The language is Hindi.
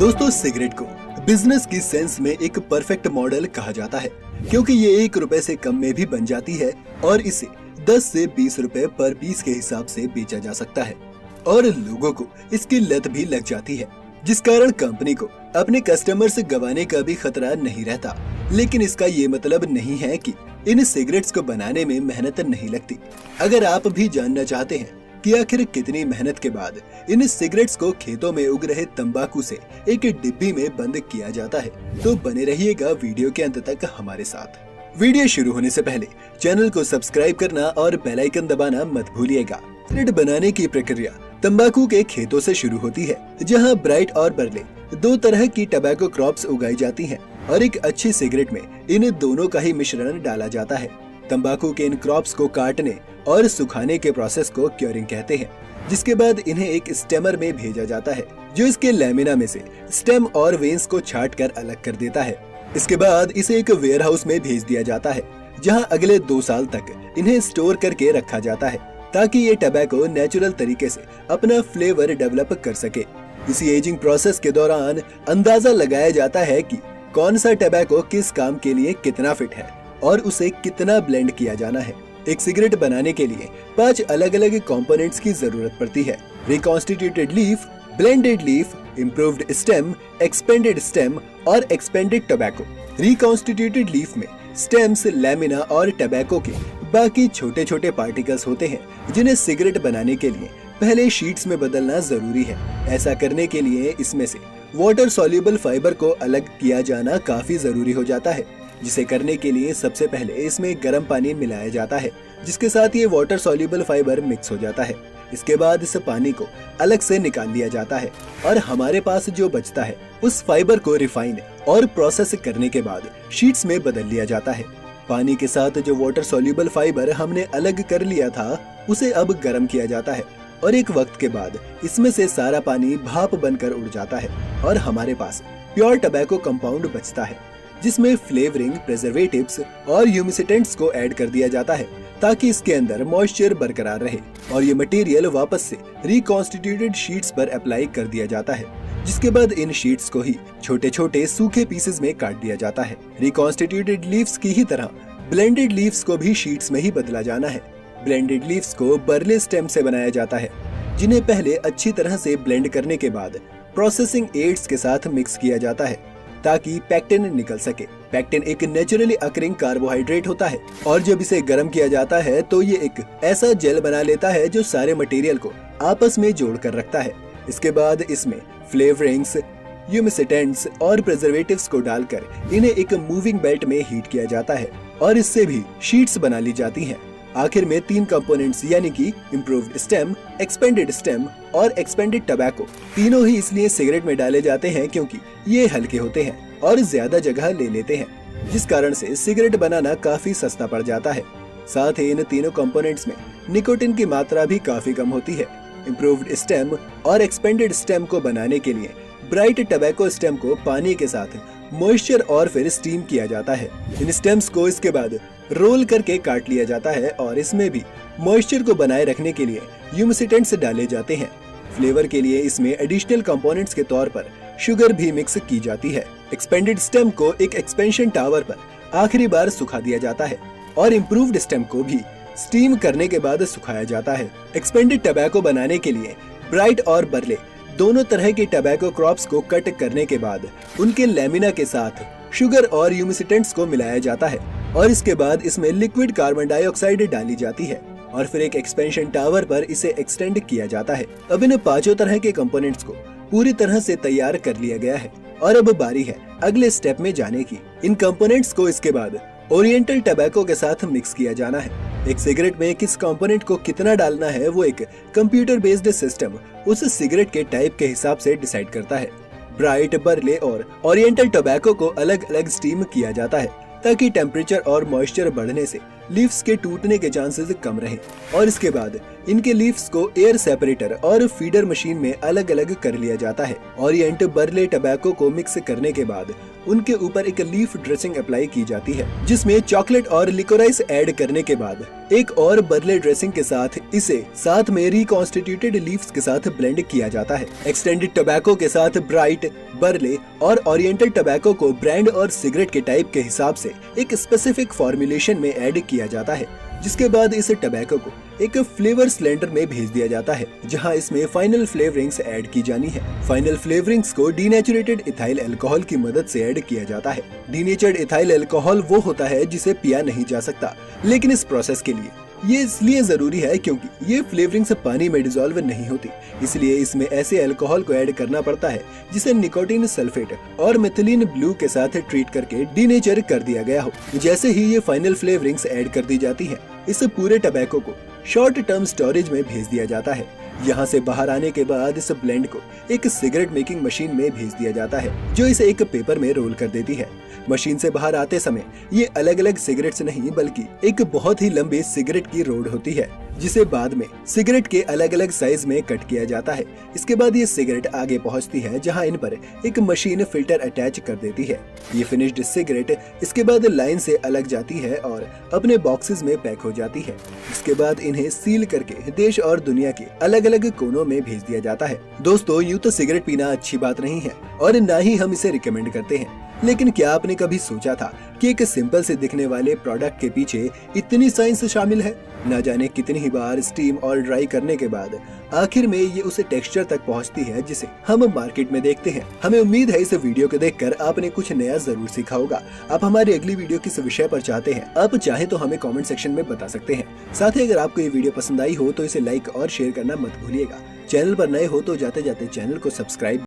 दोस्तों, सिगरेट को बिजनेस की सेंस में एक परफेक्ट मॉडल कहा जाता है, क्योंकि ये 1 रुपए से कम में भी बन जाती है और इसे 10 से 20 रुपए पर पीस के हिसाब से बेचा जा सकता है और लोगों को इसकी लत भी लग जाती है, जिस कारण कंपनी को अपने कस्टमर से गंवाने का भी खतरा नहीं रहता। लेकिन इसका ये मतलब नहीं है कि इन सिगरेट्स को बनाने में मेहनत नहीं लगती। अगर आप भी जानना चाहते हैं कि आखिर कितनी मेहनत के बाद इन सिगरेट्स को खेतों में उग रहे तंबाकू से एक डिब्बी में बंद किया जाता है, तो बने रहिएगा वीडियो के अंत तक हमारे साथ। वीडियो शुरू होने से पहले चैनल को सब्सक्राइब करना और बेल आइकन दबाना मत भूलिएगा। सिगरेट बनाने की प्रक्रिया तंबाकू के खेतों से शुरू होती है, जहां ब्राइट और बर्ले 2 तरह की टबैको क्रॉप्स उगाई जाती हैं और एक अच्छी सिगरेट में इन दोनों का ही मिश्रण डाला जाता है। तंबाकू के इन क्रॉप्स को काटने और सुखाने के प्रोसेस को क्योरिंग कहते हैं, जिसके बाद इन्हें एक स्टेमर में भेजा जाता है, जो इसके लैमिना में से स्टेम और वेन्स को छाट कर अलग कर देता है। इसके बाद इसे एक वेयर हाउस में भेज दिया जाता है, जहां अगले 2 साल तक इन्हें स्टोर करके रखा जाता है, ताकि ये टबैको नेचुरल तरीके से अपना फ्लेवर डेवलप कर सके। इसी एजिंग प्रोसेस के दौरान अंदाजा लगाया जाता है कि कौन सा टबैको किस काम के लिए कितना फिट है और उसे कितना ब्लेंड किया जाना है। एक सिगरेट बनाने के लिए 5 अलग अलग कंपोनेंट्स की जरूरत पड़ती है: reconstituted leaf, blended leaf, improved stem, expanded stem और एक्सपेंडेड टबैको। रिकॉन्स्टिट्यूटेड लीफ में स्टेम्स, लैमिना और टबैको के बाकी छोटे छोटे पार्टिकल्स होते हैं, जिन्हें सिगरेट बनाने के लिए पहले शीट्स में बदलना जरूरी है। ऐसा करने के लिए इसमें से वाटर सॉल्युबल फाइबर को अलग किया जाना काफी जरूरी हो जाता है, जिसे करने के लिए सबसे पहले इसमें गर्म पानी मिलाया जाता है, जिसके साथ ये वाटर सॉल्युबल फाइबर मिक्स हो जाता है। इसके बाद इस पानी को अलग से निकाल लिया जाता है और हमारे पास जो बचता है उस फाइबर को रिफाइन और प्रोसेस करने के बाद शीट्स में बदल लिया जाता है। पानी के साथ जो वाटर सॉल्युबल फाइबर हमने अलग कर लिया था, उसे अब गर्म किया जाता है और एक वक्त के बाद इसमें से सारा पानी भाप बनकर उड़ जाता है और हमारे पास प्योर टबैको कंपाउंड बचता है, जिसमें फ्लेवरिंग, प्रिजर्वेटिव्स और ह्यूमिसिटेंट्स को ऐड कर दिया जाता है, ताकि इसके अंदर मॉइस्चर बरकरार रहे और ये मटेरियल वापस से रिकॉन्स्टिट्यूटेड शीट्स पर अप्लाई कर दिया जाता है, जिसके बाद इन शीट्स को ही छोटे छोटे सूखे पीसेस में काट दिया जाता है। रिकॉन्स्टिट्यूटेड लीव्स की ही तरह ब्लेंडेड लीव्स को भी शीट्स में ही बदला जाना है। ब्लेंडेड लीव्स को बर्ले स्टेम से बनाया जाता है, जिन्हें पहले अच्छी तरह से ब्लेंड करने के बाद प्रोसेसिंग एड्स के साथ मिक्स किया जाता है, ताकि पैक्टिन निकल सके। पैक्टिन एक नेचुरली अकरिंग कार्बोहाइड्रेट होता है और जब इसे गर्म किया जाता है तो ये एक ऐसा जेल बना लेता है जो सारे मटेरियल को आपस में जोड़ कर रखता है। इसके बाद इसमें फ्लेवरिंग्स, ह्यूमिसिटेंट्स और प्रिजर्वेटिव्स को डालकर इन्हें एक मूविंग बेल्ट में हीट किया जाता है और इससे भी शीट्स बना ली जाती हैं। आखिर में 3 कंपोनेंट्स यानी कि इम्प्रूव्ड स्टेम, एक्सपेंडेड स्टेम और एक्सपेंडेड टबैको, तीनों ही इसलिए सिगरेट में डाले जाते हैं क्योंकि ये हल्के होते हैं और ज्यादा जगह ले लेते हैं, जिस कारण से सिगरेट बनाना काफी सस्ता पड़ जाता है। साथ ही इन तीनों कंपोनेंट्स में निकोटिन की मात्रा भी काफी कम होती है। इम्प्रूव्ड स्टेम और एक्सपेंडेड स्टेम को बनाने के लिए ब्राइट टबैको स्टेम को पानी के साथ मॉइस्चर और फिर स्टीम किया जाता है। इन स्टेम्स को इसके बाद रोल करके काट लिया जाता है और इसमें भी मॉइस्चर को बनाए रखने के लिए ह्यूमिसिटेंट्स डाले जाते हैं। फ्लेवर के लिए इसमें एडिशनल कंपोनेंट्स के तौर पर शुगर भी मिक्स की जाती है। एक्सपेंडेड स्टेम को एक एक्सपेंशन टावर पर आखिरी बार सुखा दिया जाता है और इम्प्रूव्ड स्टेम को भी स्टीम करने के बाद सुखाया जाता है। एक्सपेंडेड टबैको बनाने के लिए ब्राइट और बर्ले दोनों तरह के टबैको क्रॉप्स को कट करने के बाद उनके लैमिना के साथ शुगर और ह्यूमिसिटेंट्स को मिलाया जाता है और इसके बाद इसमें लिक्विड कार्बन डाइऑक्साइड डाली जाती है और फिर एक एक्सपेंशन टावर पर इसे एक्सटेंड किया जाता है। अब इन 5 तरह के कंपोनेंट्स को पूरी तरह से तैयार कर लिया गया है और अब बारी है अगले स्टेप में जाने की। इन कंपोनेंट्स को इसके बाद ओरिएंटल टबैको के साथ मिक्स किया जाना है। एक सिगरेट में किस कंपोनेंट को कितना डालना है वो एक कंप्यूटर बेस्ड सिस्टम उस सिगरेट के टाइप के हिसाब से डिसाइड करता है। ब्राइट, बर्ले और ओरिएंटल टबैको को अलग अलग स्टीम किया जाता है, ताकि टेम्परेचर और मॉइस्चर बढ़ने से लीव्स के टूटने के चांसेस कम रहें और इसके बाद इनके लीव्स को एयर सेपरेटर और फीडर मशीन में अलग अलग कर लिया जाता है। ओरिएंट बर्ले टबैको को मिक्स करने के बाद उनके ऊपर एक लीफ ड्रेसिंग अप्लाई की जाती है, जिसमें चॉकलेट और लिकोराइस ऐड करने के बाद एक और बर्ले ड्रेसिंग के साथ इसे साथ में रिकॉन्स्टिट्यूटेड लीव्स के साथ ब्लेंड किया जाता है। एक्सटेंडेड टबैको के साथ ब्राइट, बर्ले और ओरिएंटल टबैको को ब्रांड और सिगरेट के टाइप के हिसाब से एक स्पेसिफिक फॉर्मुलेशन में ऐड किया जाता है, जिसके बाद इस टबैको को एक फ्लेवर सिलेंडर में भेज दिया जाता है, जहां इसमें फाइनल फ्लेवरिंग्स ऐड की जानी है। फाइनल फ्लेवरिंग्स को डीनेचुरेटेड इथाइल अल्कोहल की मदद से ऐड किया जाता है। डीनेचर्ड इथाइल अल्कोहल वो होता है जिसे पिया नहीं जा सकता, लेकिन इस प्रोसेस के लिए ये इसलिए जरूरी है क्योंकि ये फ्लेवरिंग्स पानी में डिसॉल्व नहीं होती, इसलिए इसमें ऐसे अल्कोहल को ऐड करना पड़ता है जिसे निकोटीन सल्फेट और मेथिलीन ब्लू के साथ ट्रीट करके डीनेचर कर दिया गया हो। जैसे ही ये फाइनल फ्लेवरिंग्स ऐड कर दी जाती है, इस पूरे टबैको को शॉर्ट टर्म स्टोरेज में भेज दिया जाता है। यहाँ से बाहर आने के बाद इस ब्लेंड को एक सिगरेट मेकिंग मशीन में भेज दिया जाता है, जो इसे एक पेपर में रोल कर देती है। मशीन से बाहर आते समय ये अलग अलग सिगरेट्स नहीं बल्कि एक बहुत ही लंबी सिगरेट की रोड होती है, जिसे बाद में सिगरेट के अलग अलग साइज में कट किया जाता है। इसके बाद ये सिगरेट आगे पहुंचती है, जहां इन पर एक मशीन फिल्टर अटैच कर देती है। ये फिनिश्ड सिगरेट इसके बाद लाइन से अलग जाती है और अपने बॉक्सेस में पैक हो जाती है। इसके बाद इन्हें सील करके देश और दुनिया के अलग अलग कोनों में भेज दिया जाता है। दोस्तों, यूं तो सिगरेट पीना अच्छी बात नहीं है और न ही हम इसे रिकमेंड करते हैं, लेकिन क्या आपने कभी सोचा था कि एक सिंपल से दिखने वाले प्रोडक्ट के पीछे इतनी साइंस शामिल है? न जाने कितनी ही बार स्टीम और ड्राई करने के बाद आखिर में ये उस टेक्सचर तक पहुंचती है जिसे हम मार्केट में देखते हैं। हमें उम्मीद है इस वीडियो को देखकर आपने कुछ नया जरूर सीखा होगा। आप हमारी अगली वीडियो किस विषय पर चाहते हैं, आप चाहे तो हमें कमेंट सेक्शन में बता सकते हैं। साथ ही अगर आपको ये वीडियो पसंद आई हो तो इसे लाइक और शेयर करना मत भूलिएगा। चैनल पर नए हो तो जाते जाते चैनल को सब्सक्राइब